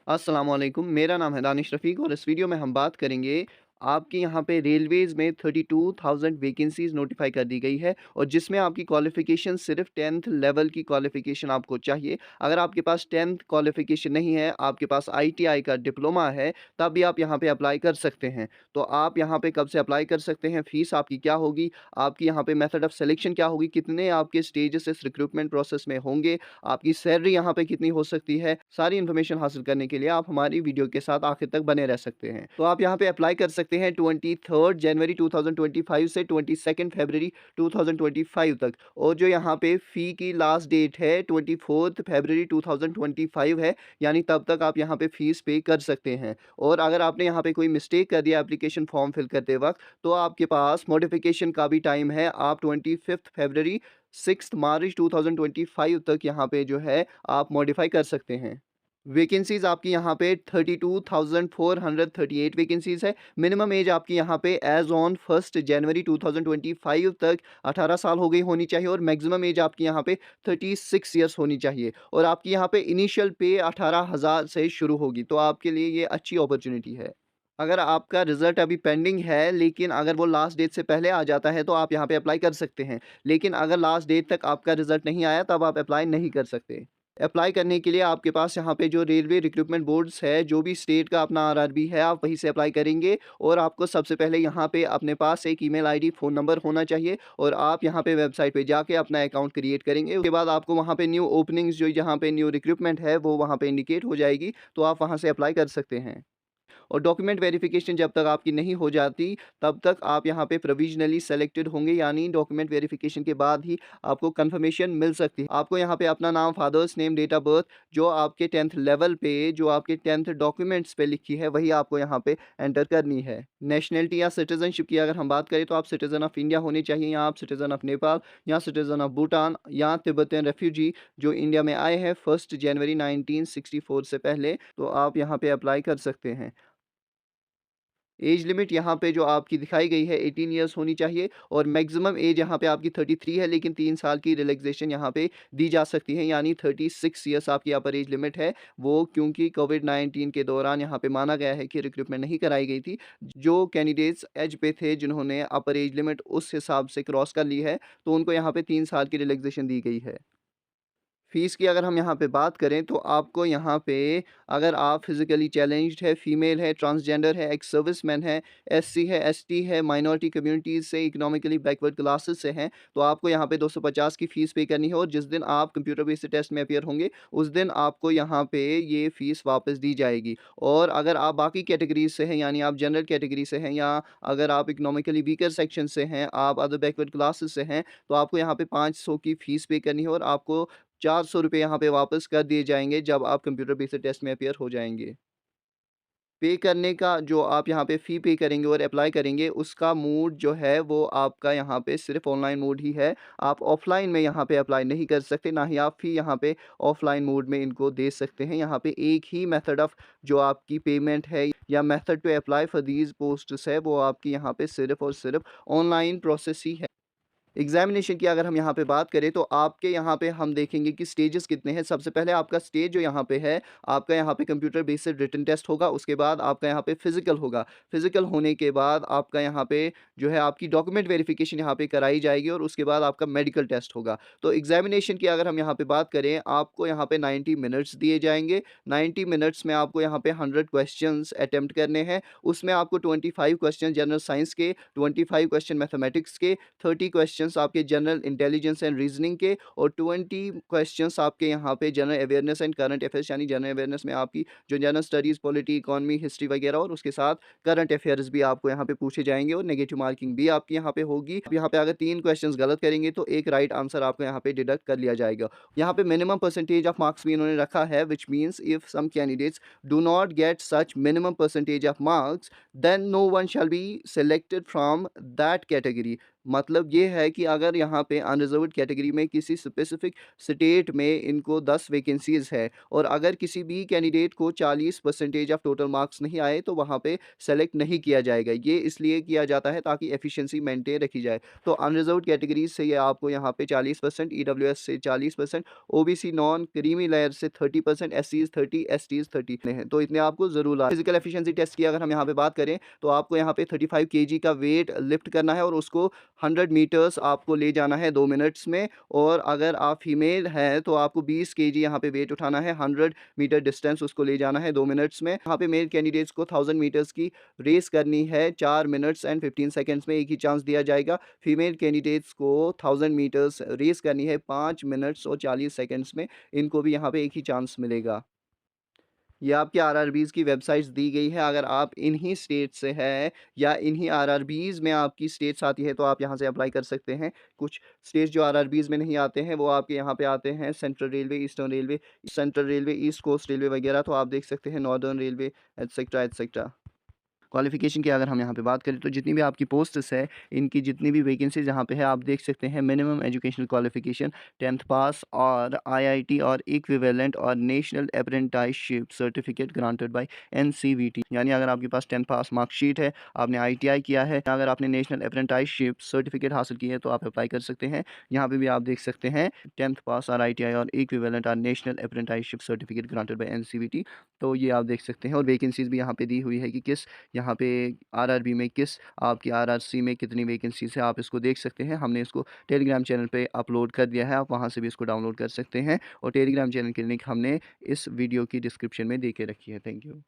अस्सलाम वालेकुम, मेरा नाम है दानिश रफ़ीक और इस वीडियो में हम बात करेंगे आपकी यहाँ पे रेलवेज़ में 32,000 वैकेंसीज़ नोटिफ़ाई कर दी गई है और जिसमें आपकी क्वालिफ़िकेशन सिर्फ़ 10th लेवल की क्वालिफ़िकेशन आपको चाहिए। अगर आपके पास 10th क्वालिफ़िकेशन नहीं है, आपके पास आईटीआई का डिप्लोमा है, तब भी आप यहाँ पे अप्लाई कर सकते हैं। तो आप यहाँ पे कब से अप्लाई कर सकते हैं, फ़ीस आपकी क्या होगी, आपकी यहाँ पे मेथड ऑफ़ सिलेक्शन क्या होगी, कितने आपके स्टेजेस इस रिक्रूटमेंट प्रोसेस में होंगे, आपकी सैलरी यहाँ पे कितनी हो सकती है, सारी इन्फॉर्मेशन हासिल करने के लिए आप हमारी वीडियो के साथ आखिर तक बने रह सकते हैं। तो आप यहाँ पे अप्लाई कर सकते हैं 23 जनवरी 2025 से 22 फरवरी 2025 तक और जो यहाँ पे फ़ी की लास्ट डेट है 24 फरवरी 2025 है, यानी तब तक आप यहाँ पे फ़ीस पे कर सकते हैं। और अगर आपने यहाँ पे कोई मिस्टेक कर दिया एप्लीकेशन फॉर्म फिल करते वक़्त, तो आपके पास मॉडिफ़िकेशन का भी टाइम है। आप 25 फरवरी 6 मार्च 2025 तक यहाँ पे जो है आप मॉडिफ़ाई कर सकते हैं। वैकेंसीज़ आपकी यहाँ पे 32,438 वैकेंसीज़ है। मिनिमम एज आपकी यहाँ पे एज़ ऑन 1 जनवरी 2025 तक 18 साल हो गई होनी चाहिए और मैक्सिमम एज आपकी यहाँ पे 36 ईयर्स होनी चाहिए और आपकी यहाँ पे इनिशियल पे 18,000 से शुरू होगी, तो आपके लिए ये अच्छी अपॉर्च्युनिटी है। अगर आपका रिज़ल्ट अभी पेंडिंग है, लेकिन अगर वो लास्ट डेट से पहले आ जाता है, तो आप यहाँ पे अप्लाई कर सकते हैं। लेकिन अगर लास्ट डेट तक आपका रिज़ल्ट नहीं आया, तब आप अप्लाई नहीं कर सकते। अप्लाई करने के लिए आपके पास यहाँ पे जो रेलवे रिक्रूटमेंट बोर्ड्स है, जो भी स्टेट का अपना आरआरबी है, आप वहीं से अप्लाई करेंगे और आपको सबसे पहले यहाँ पे अपने पास एक ईमेल आईडी, फ़ोन नंबर होना चाहिए और आप यहाँ पे वेबसाइट पे जाके अपना अकाउंट क्रिएट करेंगे। उसके बाद आपको वहाँ पे न्यू ओपनिंग्स जो यहाँ पे न्यू रिक्रूटमेंट है, वो वहाँ पे इंडिकेट हो जाएगी, तो आप वहाँ से अप्लाई कर सकते हैं। और डॉक्यूमेंट वेरिफिकेशन जब तक आपकी नहीं हो जाती, तब तक आप यहाँ पे प्रोविज़नली सेलेक्टेड होंगे, यानी डॉक्यूमेंट वेरिफिकेशन के बाद ही आपको कन्फर्मेशन मिल सकती है। आपको यहाँ पे अपना नाम, father's name, date of birth जो आपके 10th लेवल पे, जो आपके 10th डॉक्यूमेंट्स पे लिखी है, वही आपको यहाँ पे एंटर करनी है। नेशनैलिटी या सिटीज़नशिप की अगर हम बात करें, तो आप सिटीज़न ऑफ इंडिया होने चाहिए, या आप सिटीज़न ऑफ नेपाल या सिटीज़न ऑफ भूटान या तिब्बतियन रेफ्यूजी जो इंडिया में आए हैं 1 जनवरी 1964 से पहले, तो आप यहाँ पे अप्लाई कर सकते हैं। एज लिमिट यहाँ पे जो आपकी दिखाई गई है 18 इयर्स होनी चाहिए और मैक्सिमम एज यहाँ पे आपकी 33 है, लेकिन 3 साल की रिलैक्सेशन यहाँ पे दी जा सकती है, यानी 36 इयर्स आपकी अपर एज लिमिट है। वो क्योंकि कोविड-19 के दौरान यहाँ पे माना गया है कि रिक्रूटमेंट नहीं कराई गई थी। जो कैंडिडेट्स एज पे थे, जिन्होंने अपर एज लिमिट उस हिसाब से क्रॉस कर ली है, तो उनको यहाँ पे 3 साल की रिलैक्सेशन दी गई है। फ़ीस की अगर हम यहाँ पे बात करें, तो आपको यहाँ पे अगर आप फिज़िकली चैलेंज्ड है, फीमेल है, ट्रांसजेंडर है, एक्स सर्विसमैन है, एससी है, एसटी है, माइनॉरिटी कम्युनिटीज़ से, इकोनॉमिकली बैकवर्ड क्लासेस से हैं, तो आपको यहाँ पे 250 की फ़ीस पे करनी है और जिस दिन आप कंप्यूटर बेस्ड टेस्ट में अपीयर होंगे, उस दिन आपको यहाँ पे ये फ़ीस वापस दी जाएगी। और अगर आप बाकी कैटेगरीज़ से हैं, यानी आप जनरल कैटेगरी से हैं या अगर आप इकोनॉमिकली वीकर सेक्शन से हैं, आप अदर बैकवर्ड क्लासेस से हैं, तो आपको यहाँ पे 500 की फ़ीस पे करनी है और आपको ₹400 यहाँ पे वापस कर दिए जाएँगे जब आप कंप्यूटर बेस्ड टेस्ट में अपीयर हो जाएँगे। पे करने का जो आप यहाँ पे फ़ी पे करेंगे और अप्लाई करेंगे, उसका मोड जो है वो आपका यहाँ पे सिर्फ़ ऑनलाइन मोड ही है। आप ऑफ़लाइन में यहाँ पे अप्लाई नहीं कर सकते, ना ही आप फ़ी यहाँ पे ऑफ़लाइन मोड में इनको दे सकते हैं। यहाँ पे एक ही मेथड ऑफ़ जो आपकी पेमेंट है या method to apply for these posts है, वो आपकी यहाँ पे सिर्फ़ और सिर्फ़ ऑनलाइन प्रोसेस ही है। एग्ज़ामिनेशन की अगर हम यहाँ पे बात करें, तो आपके यहाँ पे हम देखेंगे कि स्टेजेस कितने हैं। सबसे पहले आपका स्टेज जो यहाँ पे है, आपका यहाँ पे कंप्यूटर बेस्ड रिटन टेस्ट होगा, उसके बाद आपका यहाँ पे फिज़िकल होगा। फिज़िकल होने के बाद आपका यहाँ पे जो है आपकी डॉक्यूमेंट वेरिफ़िकेशन यहाँ पे कराई जाएगी और उसके बाद आपका मेडिकल टेस्ट होगा। तो एग्ज़ामिनेशन की अगर हम यहाँ पे बात करें, आपको यहाँ पे 90 मिनट्स दिए जाएँगे। 90 मिनट्स में आपको यहाँ पे 100 क्वेश्चंस अटेम्प्ट करने हैं। उसमें आपको 25 क्वेश्चन जनरल साइंस के, 25 क्वेश्चन मैथमेटिक्स के, 30 क्वेश्चंस आपके जनरल इंटेलिजेंस एंड रीजनिंग के और 20 क्वेश्चंस आपके यहाँ पे general awareness and current affairs, यानी जनरल अवेयरनेस में आपकी जो general studies, polity, economy, history वगैरह और उसके साथ करंट अफेयर्स भी आपको यहाँ पे पूछे जाएँगे और नेगेटिव मार्किंग भी आपकी यहाँ पे होगी। आप यहाँ पे अगर 3 क्वेश्चंस गलत करेंगे, तो एक राइट आंसर आपको यहाँ पे डिडक्ट कर लिया जाएगा। यहाँ पे मिनिमम परसेंटेज ऑफ मार्क्स भी इन्होंने रखा है, which means if some candidates do not get such minimum percentage of marks, then no one shall be selected from that category. मतलब ये है कि अगर यहाँ पे अनरिज़र्व्ड कैटेगरी में किसी स्पेसिफ़िक स्टेट में इनको 10 वैकेंसीज़ है और अगर किसी भी कैंडिडेट को 40% ऑफ टोटल मार्क्स नहीं आए तो वहाँ पे सेलेक्ट नहीं किया जाएगा। ये इसलिए किया जाता है ताकि एफिशिएंसी मेंटेन रखी जाए। तो अनरिज़र्व्ड कैटेगरीज़ से ये आपको यहाँ पे 40%, ईडब्ल्यूएस से 40%, ओबीसी नॉन क्रीमी लेयर से 30%, एससीज़ 30, एसटीज़ 30 हैं। तो इतने आपको ज़रूर ला फिज़िकल एफिशिएंसी टेस्ट की अगर हम यहाँ पे बात करें तो आपको यहाँ पे 35 केजी का वेट लिफ्ट करना है और उसको 100 मीटर्स आपको ले जाना है 2 मिनट्स में। और अगर आप फीमेल हैं तो आपको 20 केजी यहाँ पे वेट उठाना है, 100 मीटर डिस्टेंस उसको ले जाना है 2 मिनट्स में। यहाँ पे मेल कैंडिडेट्स को 1000 मीटर्स की रेस करनी है 4 मिनट्स एंड 15 सेकंड्स में, एक ही चांस दिया जाएगा। फीमेल कैंडिडेट्स को 1000 मीटर्स रेस करनी है 5 मिनट्स और 40 सेकंड्स में, इनको भी यहाँ पे एक ही चांस मिलेगा। ये आपके आरआरबीज़ की वेबसाइट्स दी गई है। अगर आप इन्हीं स्टेट से हैं या इन्हीं आरआरबीज़ में आपकी स्टेट्स आती है तो आप यहाँ से अप्लाई कर सकते हैं। कुछ स्टेट्स जो आरआरबीज़ में नहीं आते हैं वो आपके यहाँ पे आते हैं central railway, eastern railway, central railway, east coast railway वगैरह, तो आप देख सकते हैं northern railway etcetera, etcetera. Qualification की अगर हम यहाँ पे बात करें तो जितनी भी आपकी पोस्ट्स है, इनकी जितनी भी वैकेंसीज़ यहाँ पे है आप देख सकते हैं। मिनिमम एजुकेशनल क्वालिफ़िकेशन 10th पास और आईआईटी और इक्विवेलेंट और national apprenticeship certificate granted by NCVT. यानी अगर आपके पास 10th पास मार्कशीट है, आपने आईटीआई किया है, अगर आपने नेशनल अप्रेंटिसशिप सर्टिफिकेट हासिल की है तो आप अप्लाई कर सकते हैं। यहाँ पे भी आप देख सकते हैं 10th पास और आईटीआई और इक्विवेलेंट और national apprenticeship certificate granted by NCVT. तो ये आप देख सकते हैं और वैकेंसीज़ भी यहाँ पे दी हुई है कि किस यहाँ पे आरआरबी में किस आपकी आरआरसी में कितनी वैकेंसीज़ है, आप इसको देख सकते हैं। हमने इसको टेलीग्राम चैनल पे अपलोड कर दिया है, आप वहाँ से भी इसको डाउनलोड कर सकते हैं और टेलीग्राम चैनल की लिंक हमने इस वीडियो की डिस्क्रिप्शन में दे के रखी है। Thank you.